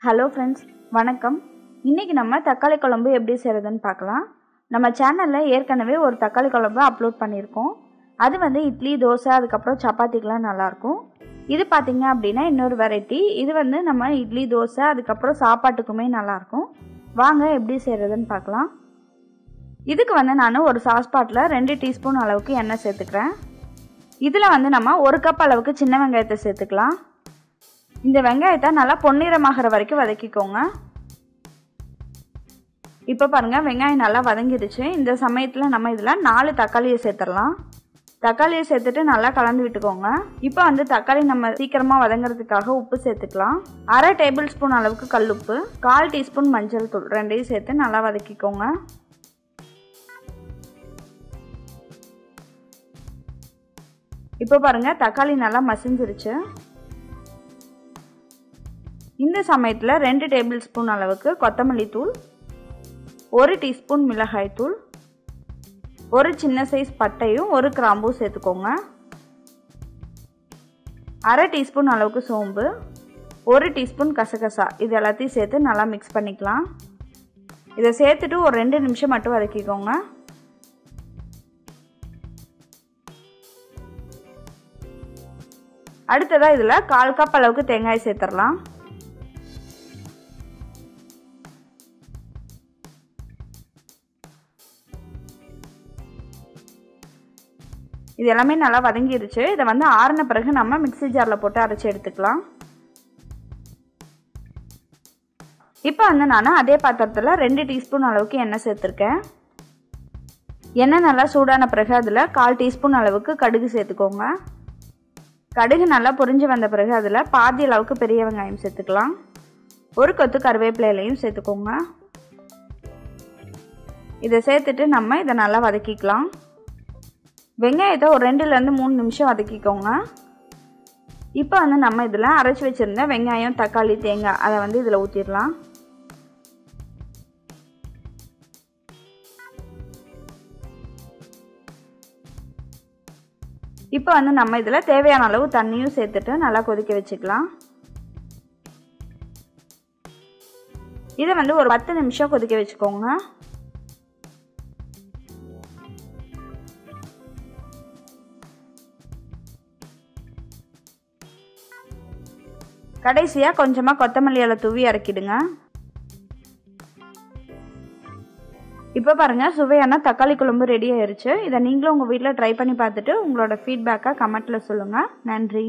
Hello friends, வணக்கம். இன்றைக்கி நம்ம தக்காளி குழம்பு எப்படி செய்கிறதுன்னு பார்க்கலாம். நம்ம சேனலில் ஏற்கனவே ஒரு தக்காளி குழம்பு அப்லோட் பண்ணியிருக்கோம். அது வந்து இட்லி, தோசை, அதுக்கப்புறம் சப்பாத்திக்கெலாம் நல்லாயிருக்கும். இது பார்த்திங்க அப்படின்னா இன்னொரு வெரைட்டி. இது வந்து நம்ம இட்லி, தோசை, அதுக்கப்புறம் சாப்பாட்டுக்குமே நல்லாயிருக்கும். வாங்க எப்படி செய்கிறதுன்னு பார்க்கலாம். இதுக்கு வந்து நான் ஒரு சாஸ்பாட்டில் 2 டீஸ்பூன் அளவுக்கு எண்ணெய் சேர்த்துக்கிறேன். இதில் வந்து நம்ம 1 கப் அளவுக்கு சின்ன வெங்காயத்தை சேர்த்துக்கலாம். இந்த வெங்காயத்தை நல்லா பொன்னிறமாகிற வரைக்கும் வதக்கிக்கோங்க. இப்போ பாருங்கள், வெங்காயம் நல்லா வதங்கிடுச்சு. இந்த சமயத்தில் நம்ம இதில் 4 தக்காளியை சேர்த்துடலாம். தக்காளியை சேர்த்துட்டு நல்லா கலந்து விட்டுக்கோங்க. இப்போ வந்து தக்காளி நம்ம சீக்கிரமாக வதங்கிறதுக்காக உப்பு சேர்த்துக்கலாம். 1/2 டேபிள் ஸ்பூன் அளவுக்கு கல்லுப்பு, 1/4 டீஸ்பூன் மஞ்சள் தூள், ரெண்டையும் சேர்த்து நல்லா வதக்கிக்கோங்க. இப்போ பாருங்கள், தக்காளி நல்லா மசிஞ்சிருச்சு. இந்த சமயத்தில் 2 டேபிள் ஸ்பூன் அளவுக்கு கொத்தமல்லி தூள், 1 டீஸ்பூன் மிளகாய் தூள், 1 சின்ன சைஸ் பட்டையும் 1 கிராம்பும் சேர்த்துக்கோங்க. 1/2 டீஸ்பூன் அளவுக்கு சோம்பு, 1 டீஸ்பூன் கசகசா, இது எல்லாத்தையும் சேர்த்து நல்லா மிக்ஸ் பண்ணிக்கலாம். இதை சேர்த்துட்டு ஒரு 2 நிமிஷம் மட்டும் வதக்கிக்கோங்க. அடுத்ததாக இதில் 1/4 கப் அளவுக்கு தேங்காய் சேர்த்துடலாம். இது எல்லாமே நல்லா வதங்கிடுச்சு. இதை வந்து ஆறின பிறகு நம்ம மிக்ஸி ஜாரில் போட்டு அரைச்சி எடுத்துக்கலாம். இப்போ வந்து நான் அதே பாத்திரத்தில் 2 டீஸ்பூன் அளவுக்கு எண்ணெய் சேர்த்துருக்கேன். எண்ணெய் நல்லா சூடான பிறகு அதில் 1/4 டீஸ்பூன் அளவுக்கு கடுகு சேர்த்துக்கோங்க. கடுகு நல்லா பொரிஞ்சு வந்த பிறகு அதில் பாதி அளவுக்கு பெரிய வெங்காயம் சேர்த்துக்கலாம். 1 கொத்து கருவேப்பிலையிலையும் சேர்த்துக்கோங்க. இதை சேர்த்துட்டு நம்ம இதை நல்லா வதக்கிக்கலாம். வெங்காயத்தை ஒரு 2லேருந்து 3 நிமிஷம் வதக்கிக்கோங்க. இப்போ வந்து நம்ம இதில் அரைச்சி வச்சுருந்த வெங்காயம், தக்காளி, தேங்காய் அதை வந்து இதில் ஊற்றிடலாம். இப்போ வந்து நம்ம இதில் தேவையான அளவு தண்ணியும் சேர்த்துட்டு நல்லா கொதிக்க வச்சுக்கலாம். இதை வந்து ஒரு 10 நிமிஷம் கொதிக்க வச்சுக்கோங்க. கடைசியாக கொஞ்சமாக கொத்தமல்லி இலை தூவி இறக்கிடுங்க. இப்போ பாருங்கள், சுவையான தக்காளி குழம்பு ரெடி ஆயிடுச்சு. இதை நீங்களும் உங்கள் வீட்டில் ட்ரை பண்ணி பார்த்துட்டு உங்களோட ஃபீட்பேக்கை கமெண்ட்டில் சொல்லுங்கள். நன்றி.